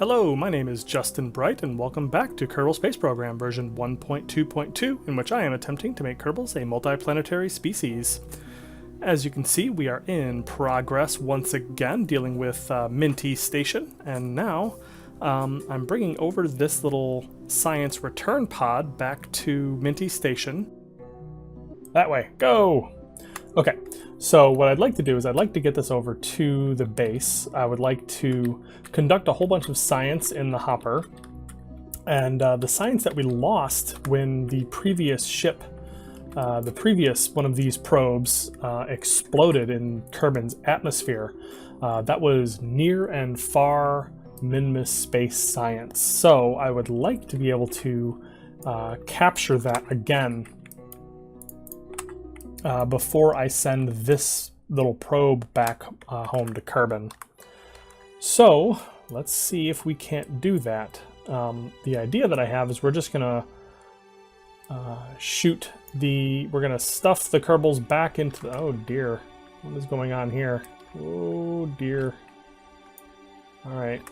Hello, my name is Justin Bright, and welcome back to Kerbal Space Program version 1.2.2, in which I am attempting to make Kerbals a multiplanetary species. As you can see, we are in progress once again, dealing with Minty Station, and now I'm bringing over this little science return pod back to Minty Station. That way, go! Okay, so what I'd like to do is I'd like to get this over to the base. I would like to conduct a whole bunch of science in the hopper. And the science that we lost when the previous ship, the previous one of these probes exploded in Kerbin's atmosphere, that was near and far Minmus space science. So I would like to be able to capture that again before I send this little probe back home to Kerbin. So let's see if we can't do that. The idea that I have is we're just gonna we're gonna stuff the Kerbals back into the, oh dear, what is going on here? Oh dear. All right.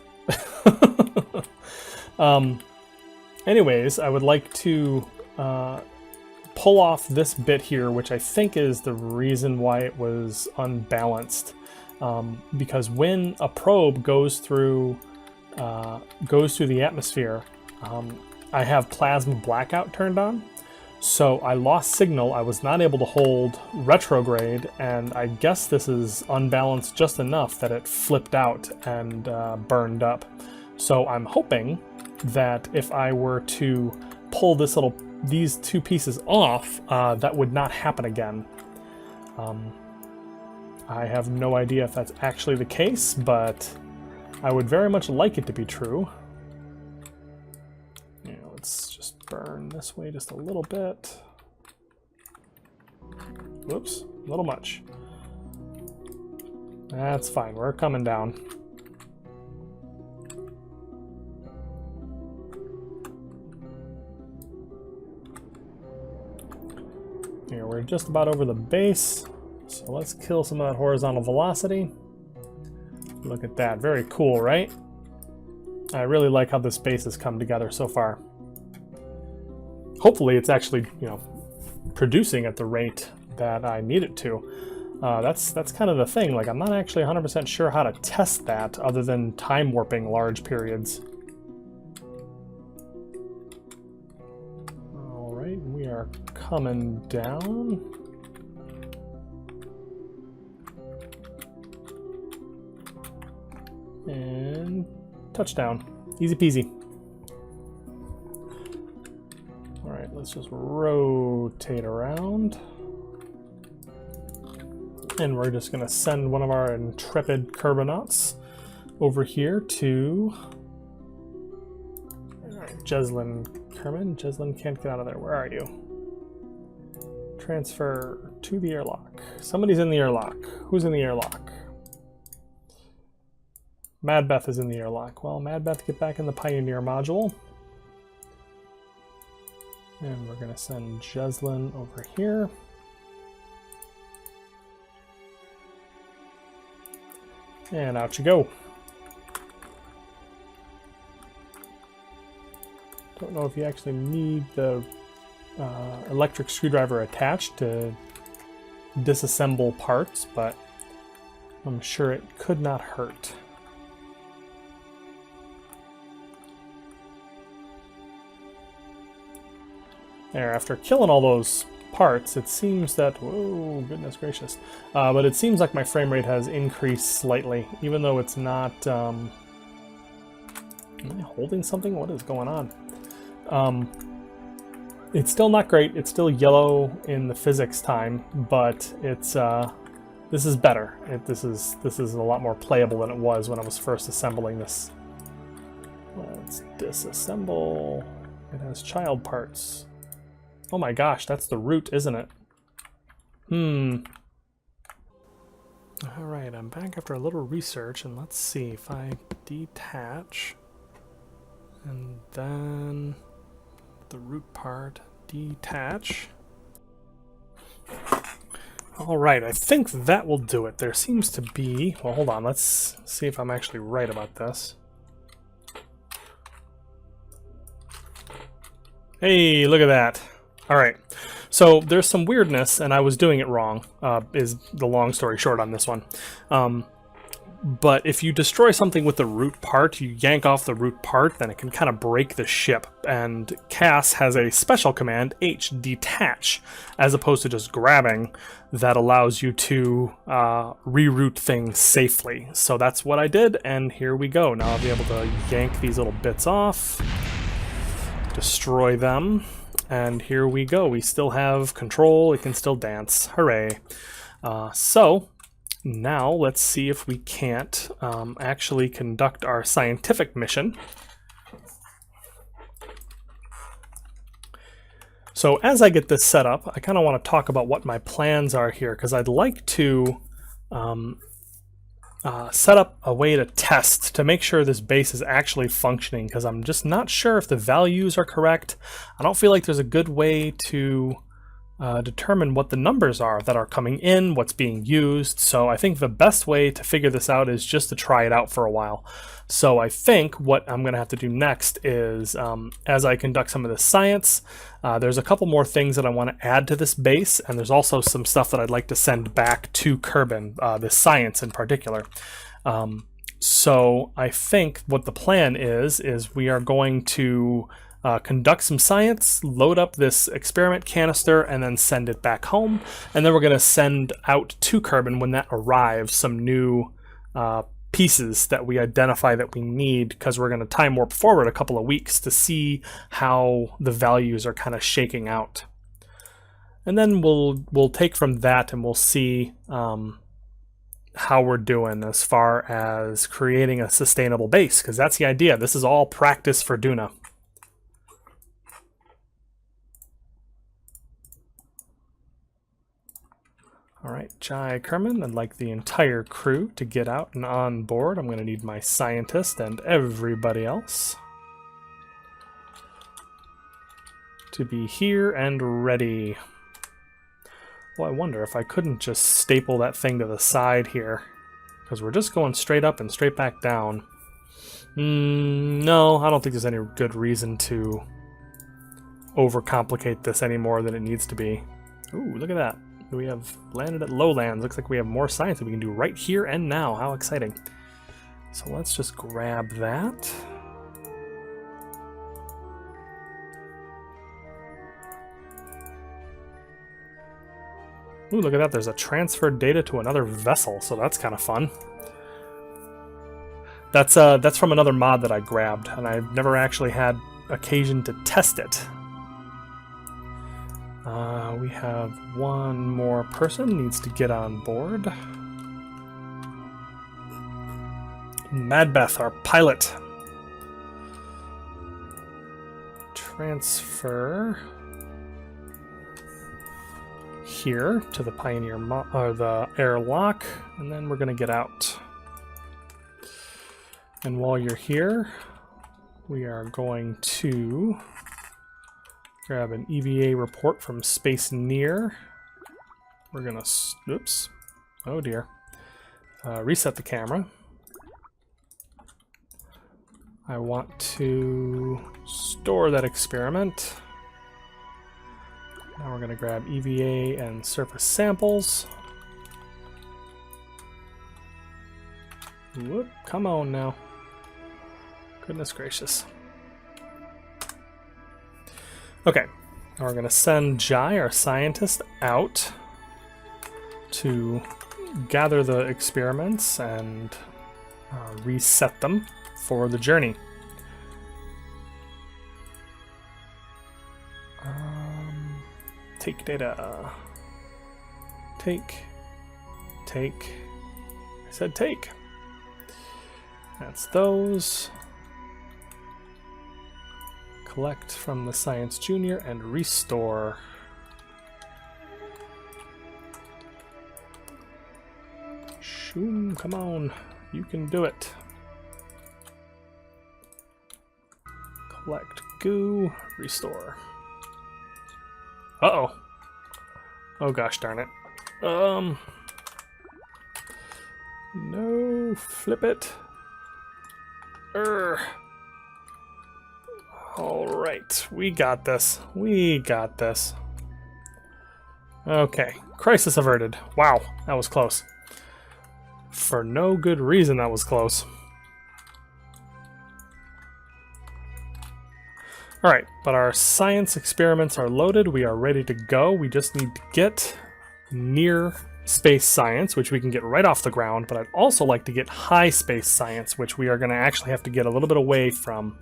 Anyways, I would like to pull off this bit here, which I think is the reason why it was unbalanced. Because when a probe goes through the atmosphere, I have plasma blackout turned on, so I lost signal. I was not able to hold retrograde, and I guess this is unbalanced just enough that it flipped out and burned up. So I'm hoping that if I were to pull these two pieces off, that would not happen again. I have no idea if that's actually the case, but I would very much like it to be true. Yeah, let's just burn this way just a little bit. Whoops, a little much. That's fine, we're coming down. Here, we're just about over the base, so let's kill some of that horizontal velocity. Look at that, very cool, right? I really like how this base has come together so far. Hopefully it's actually, producing at the rate that I need it to. That's kind of the thing, like I'm not actually 100% sure how to test that other than time warping large periods. All right, we are coming down. And touchdown. Easy peasy. All right, let's just rotate around. And we're just going to send one of our intrepid Kerbinauts over here to Jeslyn Kerbin. Jeslyn can't get out of there. Where are you? Transfer to the airlock. Somebody's in the airlock. Who's in the airlock? Mad Beth is in the airlock. Well, Mad Beth, get back in the Pioneer module. And we're going to send Jeslyn over here. And out you go. Don't know if you actually need the electric screwdriver attached to disassemble parts, but I'm sure it could not hurt. There, after killing all those parts, it seems that, whoa, goodness gracious, but it seems like my frame rate has increased slightly, even though it's not, am I holding something? What is going on? It's still not great, it's still yellow in the physics time, but it's, this is better. This is a lot more playable than it was when I was first assembling this. Let's disassemble. It has child parts. Oh my gosh, that's the root, isn't it? Alright, I'm back after a little research, and let's see if I detach, and then the root part, detach. Alright, I think that will do it. There seems to be, well, hold on, let's see if I'm actually right about this. Hey, look at that. All right. So there's some weirdness, and I was doing it wrong, is the long story short on this one. But if you destroy something with the root part, you yank off the root part, then it can kind of break the ship. And CAS has a special command, H, detach, as opposed to just grabbing, that allows you to reroute things safely. So that's what I did, and here we go. Now I'll be able to yank these little bits off, destroy them, and here we go. We still have control, it can still dance. Hooray. So now let's see if we can't actually conduct our scientific mission. So as I get this set up, I kind of want to talk about what my plans are here, because I'd like to set up a way to test to make sure this base is actually functioning, because I'm just not sure if the values are correct. I don't feel like there's a good way to determine what the numbers are that are coming in, what's being used. So I think the best way to figure this out is just to try it out for a while. So I think what I'm going to have to do next is, as I conduct some of this science, there's a couple more things that I want to add to this base, and there's also some stuff that I'd like to send back to Kerbin, this science in particular. So I think what the plan is we are going to conduct some science, load up this experiment canister, and then send it back home. And then we're going to send out to Kerbin, when that arrives, some new pieces that we identify that we need, because we're going to time warp forward a couple of weeks to see how the values are kind of shaking out. And then we'll take from that, and we'll see how we're doing as far as creating a sustainable base, because that's the idea. This is all practice for Duna. All right, Jai Kerman, I'd like the entire crew to get out and on board. I'm going to need my scientist and everybody else to be here and ready. Well, I wonder if I couldn't just staple that thing to the side here, because we're just going straight up and straight back down. No, I don't think there's any good reason to overcomplicate this any more than it needs to be. Ooh, look at that. We have landed at lowlands. Looks like we have more science that we can do right here and now. How exciting. So let's just grab that. Ooh, look at that. There's a transferred data to another vessel, so that's kind of fun. That's from another mod that I grabbed, and I've never actually had occasion to test it. We have one more person needs to get on board. Madbeth, our pilot. Transfer here to the Pioneer or the airlock, and then we're going to get out. And while you're here, we are going to grab an EVA report from Space Near. We're gonna, oops, oh dear, reset the camera. I want to store that experiment. Now we're gonna grab EVA and surface samples. Whoop, come on now. Goodness gracious. Okay, now we're going to send Jai, our scientist, out to gather the experiments and reset them for the journey. Take data. Take. I said take. That's those. Collect from the Science Junior and restore. Shoom, come on. You can do it. Collect goo, restore. Uh-oh. Oh gosh darn it. No, flip it. Alright, we got this. We got this. Okay, crisis averted. Wow, that was close. For no good reason that was close. Alright, but our science experiments are loaded. We are ready to go. We just need to get near space science, which we can get right off the ground, but I'd also like to get high space science, which we are going to actually have to get a little bit away from.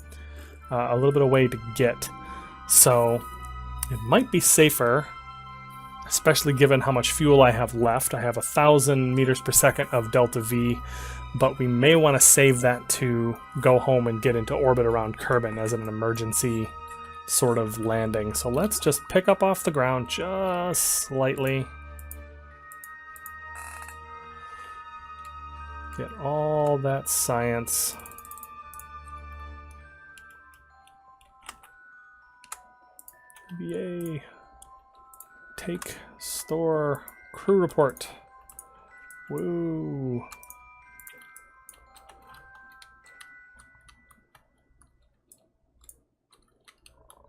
A little bit away to get. So it might be safer, especially given how much fuel I have left. I have 1,000 meters per second of delta V, but we may want to save that to go home and get into orbit around Kerbin as an emergency sort of landing. So let's just pick up off the ground just slightly. Get all that science. BA. Take, store, crew report. Woo.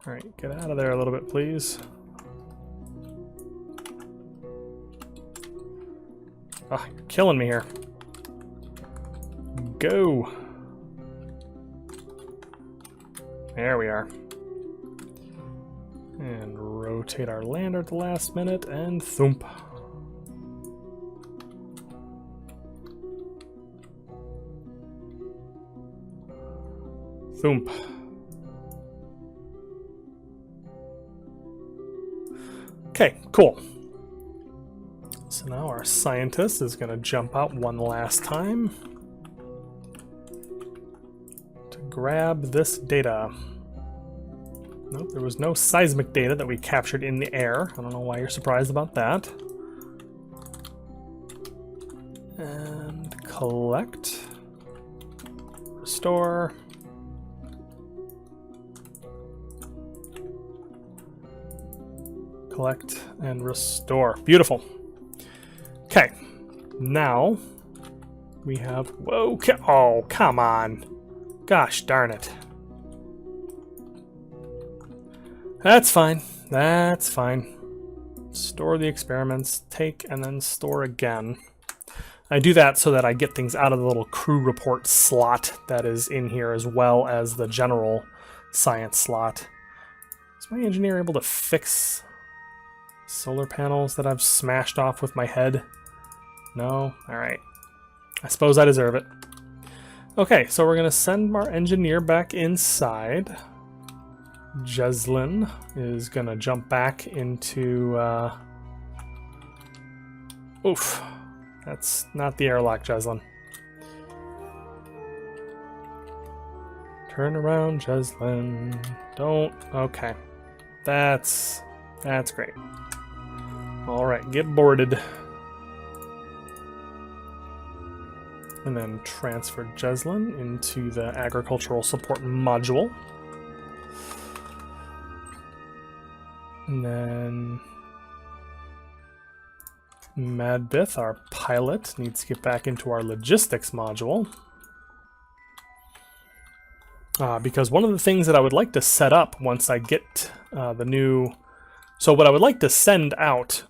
Alright, get out of there a little bit, please. Ah, you're killing me here. Go. There we are. And rotate our lander at the last minute, and thump. Thump. Okay, cool. So now our scientist is going to jump out one last time to grab this data. Nope, there was no seismic data that we captured in the air. I don't know why you're surprised about that. And collect. Restore. Collect and restore. Beautiful. Okay, now we have... Whoa, oh, come on. Gosh darn it. That's fine. That's fine. Store the experiments, take, and then store again. I do that so that I get things out of the little crew report slot that is in here, as well as the general science slot. Is my engineer able to fix solar panels that I've smashed off with my head? No? Alright. I suppose I deserve it. Okay, so we're going to send our engineer back inside. Jeslyn is gonna jump back into oof, that's not the airlock, Jeslyn. Turn around, Jeslyn. Don't. Okay, that's great. All right, get boarded, and then transfer Jeslyn into the agricultural support module. And then Madbith, our pilot, needs to get back into our logistics module. Because one of the things that I would like to set up once I get the new... So what I would like to send out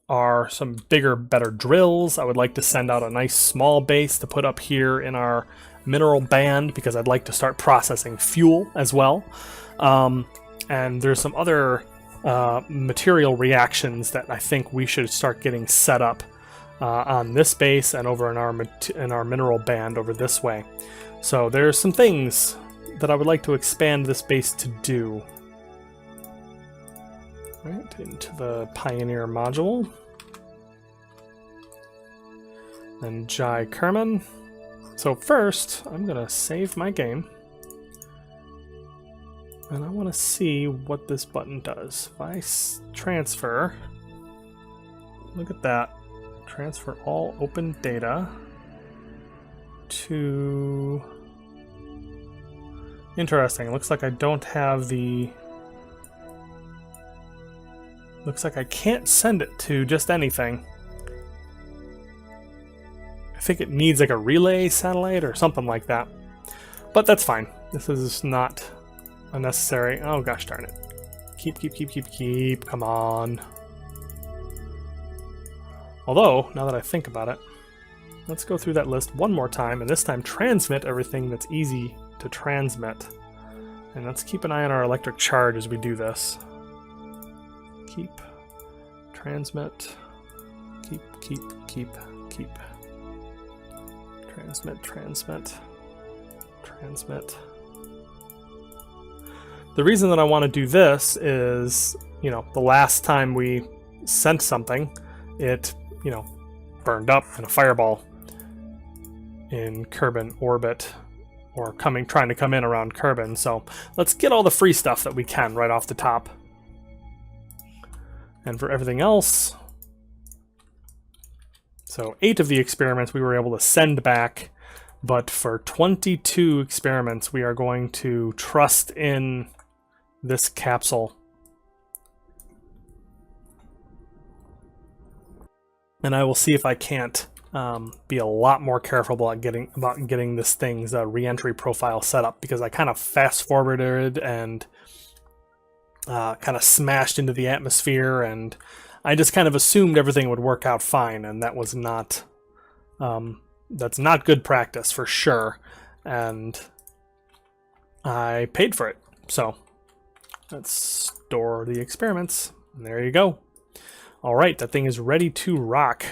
are some bigger, better drills. I would like to send out a nice small base to put up here in our mineral band, because I'd like to start processing fuel as well. And there's some other material reactions that I think we should start getting set up on this base and over in our mineral band over this way. So there's some things that I would like to expand this base to do. Right, into the Pioneer module. Then Jai Kerman. So first, I'm going to save my game. And I want to see what this button does. If I transfer, look at that. Transfer all open data to... Interesting. It looks like I don't have the... Looks like I can't send it to just anything. I think it needs like a relay satellite or something like that. But that's fine. This is not unnecessary. Oh gosh darn it. Keep. Come on. Although, now that I think about it, let's go through that list one more time, and this time transmit everything that's easy to transmit. And let's keep an eye on our electric charge as we do this. Keep. Transmit. Keep. Transmit. The reason that I want to do this is, the last time we sent something, it, burned up in a fireball in Kerbin orbit, or trying to come in around Kerbin. So let's get all the free stuff that we can right off the top. And for everything else, so 8 of the experiments we were able to send back, but for 22 experiments we are going to trust in this capsule. And I will see if I can't be a lot more careful about getting this thing's re-entry profile set up, because I kind of fast-forwarded and kind of smashed into the atmosphere, and I just kind of assumed everything would work out fine, and that was not that's not good practice for sure, and I paid for it. So let's store the experiments, and there you go. All right, that thing is ready to rock.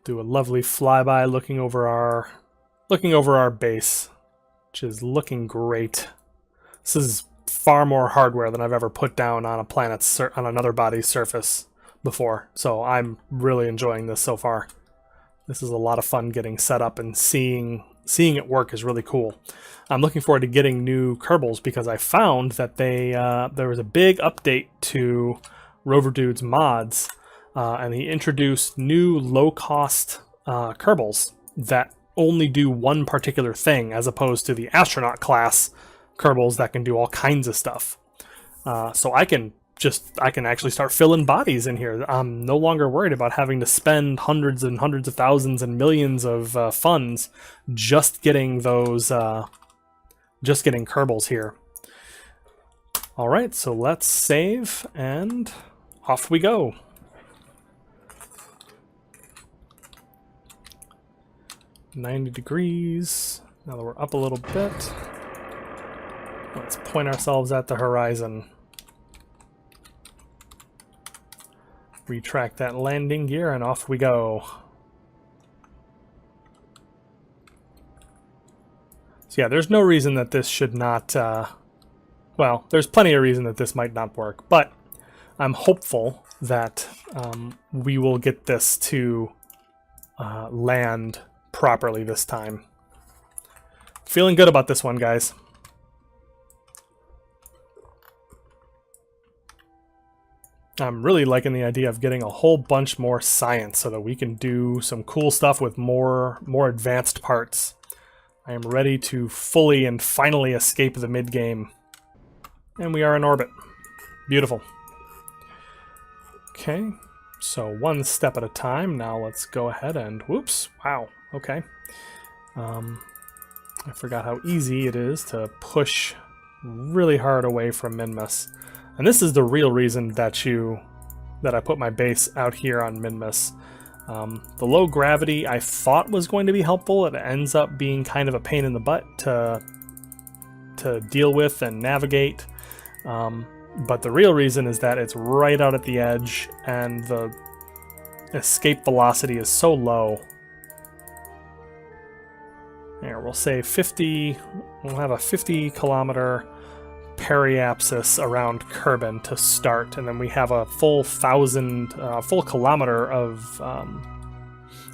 Do a lovely flyby looking over our base, which is looking great. This is far more hardware than I've ever put down on on another body's surface before, so I'm really enjoying this so far. This is a lot of fun getting set up, and seeing it work is really cool. I'm looking forward to getting new Kerbals, because I found that there was a big update to Rover Dude's mods, and he introduced new low-cost Kerbals that only do one particular thing, as opposed to the astronaut class Kerbals that can do all kinds of stuff. So I can actually start filling bodies in here. I'm no longer worried about having to spend hundreds and hundreds of thousands and millions of funds just getting those, just getting Kerbals here. All right, so let's save, and off we go. $90 degrees. Now that we're up a little bit, let's point ourselves at the horizon. Retract that landing gear, and off we go. So yeah, there's no reason that this should not, well, there's plenty of reason that this might not work, but I'm hopeful that we will get this to land properly this time. Feeling good about this one, guys. I'm really liking the idea of getting a whole bunch more science so that we can do some cool stuff with more advanced parts. I am ready to fully and finally escape the mid-game. And we are in orbit. Beautiful. Okay, so one step at a time. Now let's go ahead and... Whoops! Wow, okay. I forgot how easy it is to push really hard away from Minmus. And this is the real reason that I put my base out here on Minmus. The low gravity I thought was going to be helpful. It ends up being kind of a pain in the butt to deal with and navigate. But the real reason is that it's right out at the edge, and the escape velocity is so low. Here, we'll say 50. We'll have a 50-kilometer periapsis around Kerbin to start, and then we have a full kilometer of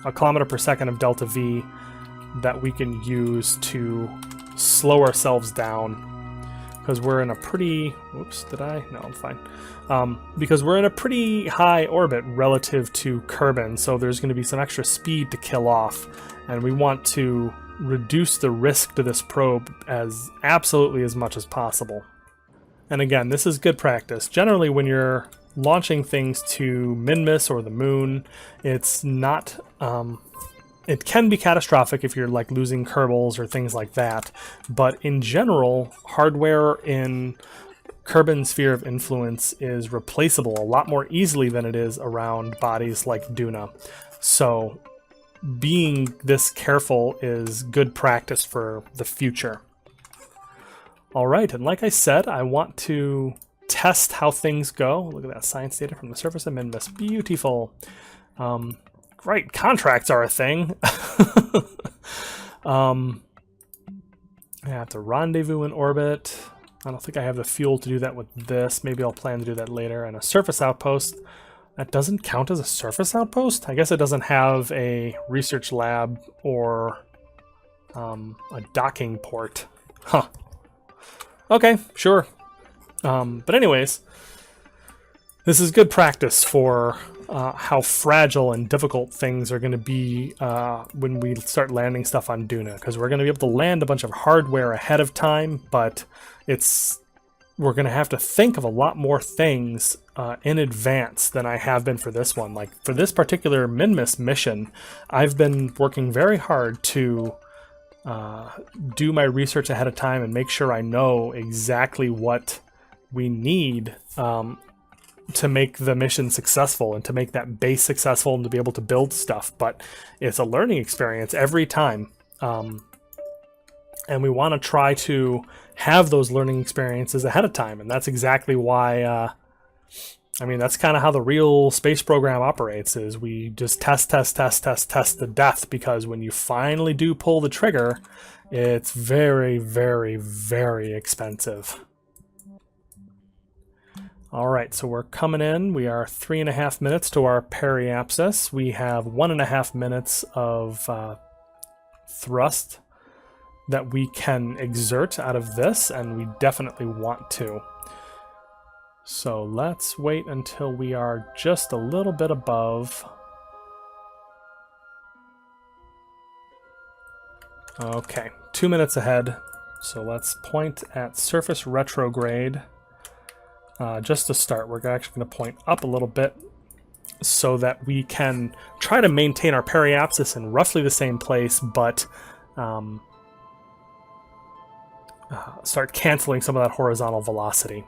a kilometer per second of delta V that we can use to slow ourselves down, because we're in a pretty... Whoops, did I? No, I'm fine. Because we're in a pretty high orbit relative to Kerbin, so there's going to be some extra speed to kill off, and we want to reduce the risk to this probe as much as possible. And again, this is good practice. Generally, when you're launching things to Minmus or the moon, it's not it can be catastrophic if you're like losing Kerbals or things like that, but in general, hardware in Kerbin's sphere of influence is replaceable a lot more easily than it is around bodies like Duna. So being this careful is good practice for the future. All right, and like I said, I want to test how things go. Look at that science data from the surface of Minmus. Beautiful. Right, contracts are a thing. I have to rendezvous in orbit. I don't think I have the fuel to do that with this. Maybe I'll plan to do that later. And a surface outpost. That doesn't count as a surface outpost? I guess it doesn't have a research lab or a docking port. Huh. Okay, sure. But anyways, this is good practice for how fragile and difficult things are going to be when we start landing stuff on Duna, because we're going to be able to land a bunch of hardware ahead of time, but we're going to have to think of a lot more things in advance than I have been for this one. Like for this particular Minmus mission, I've been working very hard to do my research ahead of time and make sure I know exactly what we need to make the mission successful and to make that base successful and to be able to build stuff. But it's a learning experience every time. And we want to try to have those learning experiences ahead of time. And that's exactly why, I mean, that's kind of how the real space program operates, is we just test to death, because when you finally do pull the trigger, it's very, very, very expensive. All right, so we're coming in. We are 3.5 minutes to our periapsis. We have 1.5 minutes of thrust that we can exert out of this, and we definitely want to. So let's wait until we are just a little bit above. Okay, 2 minutes ahead. So let's point at surface retrograde. Just to start, we're actually going to point up a little bit so that we can try to maintain our periapsis in roughly the same place, but start canceling some of that horizontal velocity.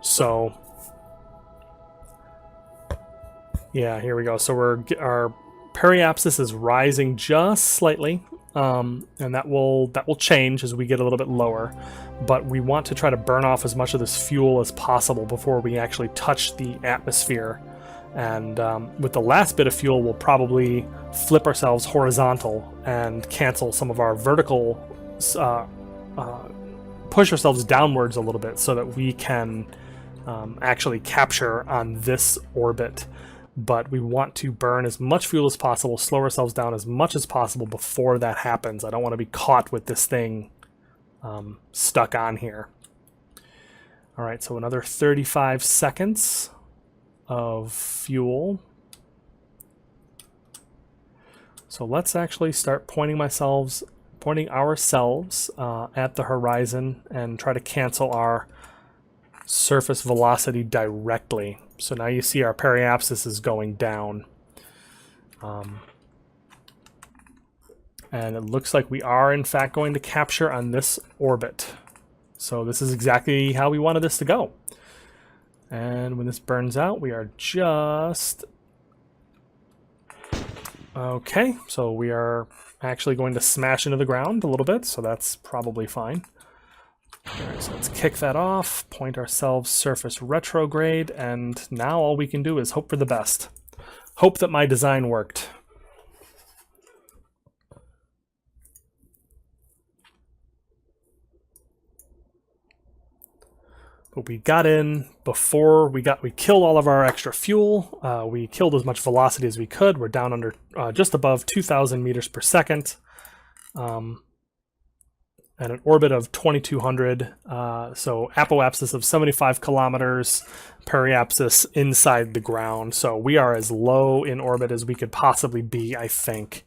So, yeah, here we go. So our periapsis is rising just slightly. And that will change as we get a little bit lower, but we want to try to burn off as much of this fuel as possible before we actually touch the atmosphere. And with the last bit of fuel, we'll probably flip ourselves horizontal and cancel some of our vertical, push ourselves downwards a little bit so that we can actually capture on this orbit. But we want to burn as much fuel as possible, slow ourselves down as much as possible before that happens. I don't want to be caught with this thing stuck on here. All right, so another 35 seconds of fuel. So let's actually start pointing ourselves at the horizon and try to cancel our surface velocity directly. So now you see our periapsis is going down. And it looks like we are, in fact, going to capture on this orbit. So this is exactly how we wanted this to go. And when this burns out, we are just... Okay, so we are actually going to smash into the ground a little bit, so that's probably fine. Alright, so let's kick that off, point ourselves surface retrograde, and now all we can do is hope for the best. Hope that my design worked. But we got in before we killed all of our extra fuel. We killed as much velocity as we could. We're down under just above 2,000 meters per second. At an orbit of 2,200, so apoapsis of 75 kilometers, periapsis inside the ground. So we are as low in orbit as we could possibly be, I think.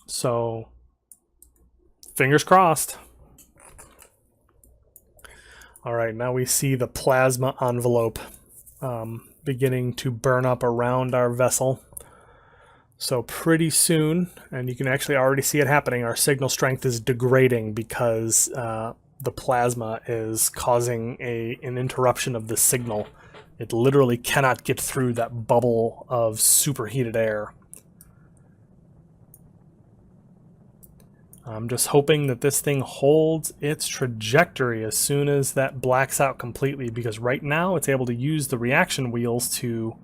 So fingers crossed. All right, now we see the plasma envelope beginning to burn up around our vessel. So pretty soon, and you can actually already see it happening, our signal strength is degrading because the plasma is causing an interruption of the signal. It literally cannot get through that bubble of superheated air. I'm just hoping that this thing holds its trajectory as soon as that blacks out completely, because right now it's able to use the reaction wheels to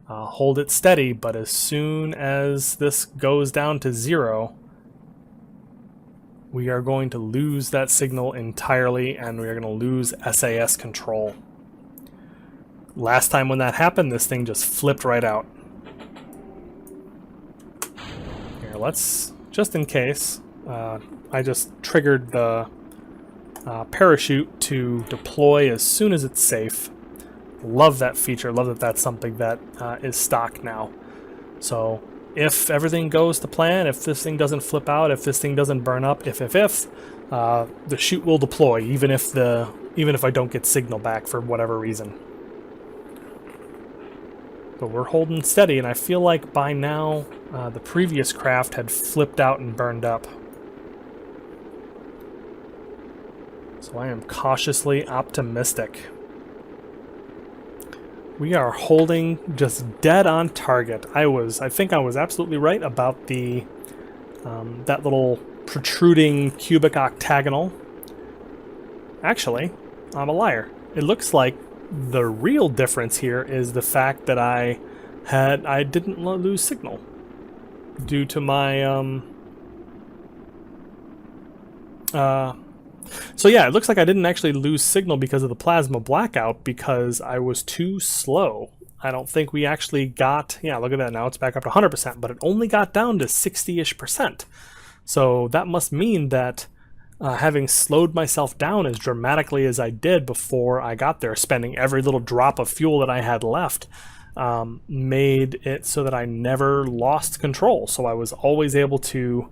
hold it steady, but as soon as this goes down to 0, we are going to lose that signal entirely, and we are going to lose SAS control. Last time when that happened, this thing just flipped right out. Here, let's, just in case, I just triggered the parachute to deploy as soon as it's safe. Love that feature. Love that that's something that is stock now. So if everything goes to plan, if this thing doesn't flip out, if this thing doesn't burn up, if the chute will deploy, even if I don't get signal back for whatever reason. But we're holding steady, and I feel like by now the previous craft had flipped out and burned up. So I am cautiously optimistic. We are holding just dead on target. I think I was absolutely right about the that little protruding cubic octagonal. Actually, I'm a liar. It looks like the real difference here is the fact that I didn't lose signal due to my so yeah, it looks like I didn't actually lose signal because of the plasma blackout, because I was too slow. I don't think we actually got, yeah, look at that, now it's back up to 100%, but it only got down to 60-ish%. So that must mean that having slowed myself down as dramatically as I did before I got there, spending every little drop of fuel that I had left, made it so that I never lost control. So I was always able to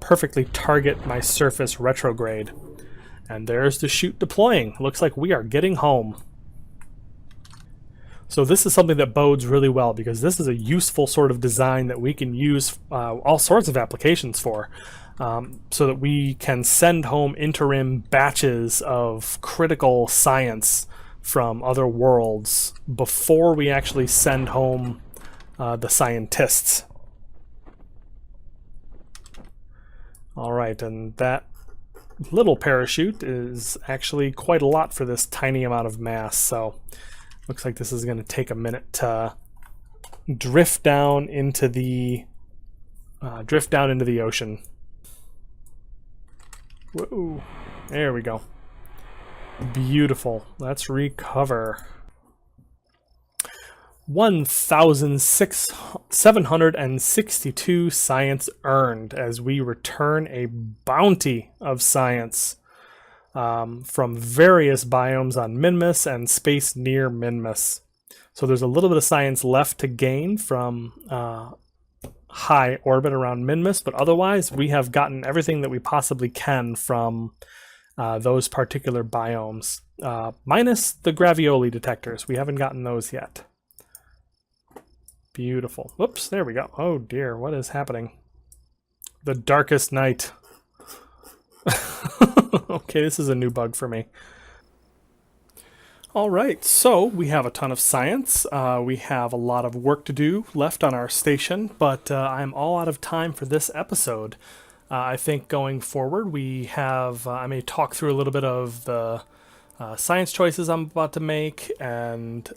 perfectly target my surface retrograde. And there's the chute deploying. Looks like we are getting home. So this is something that bodes really well, because this is a useful sort of design that we can use all sorts of applications for, so that we can send home interim batches of critical science from other worlds before we actually send home the scientists. All right, and that little parachute is actually quite a lot for this tiny amount of mass, so looks like this is going to take a minute to drift down into the ocean. Whoa, there we go. Beautiful. Let's recover. 1,762 science earned as we return a bounty of science from various biomes on Minmus and space near Minmus. So there's a little bit of science left to gain from high orbit around Minmus, but otherwise we have gotten everything that we possibly can from those particular biomes, minus the gravioli detectors. We haven't gotten those yet. Beautiful. Whoops, there we go. Oh dear, what is happening? The darkest night. Okay, this is a new bug for me. All right, so we have a ton of science. We have a lot of work to do left on our station, but I'm all out of time for this episode. I think going forward, we have, I may talk through a little bit of the science choices I'm about to make, and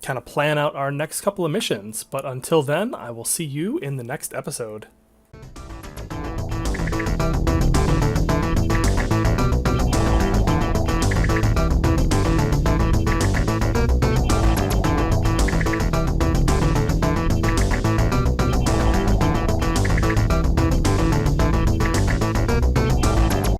kind of plan out our next couple of missions. But until then, I will see you in the next episode.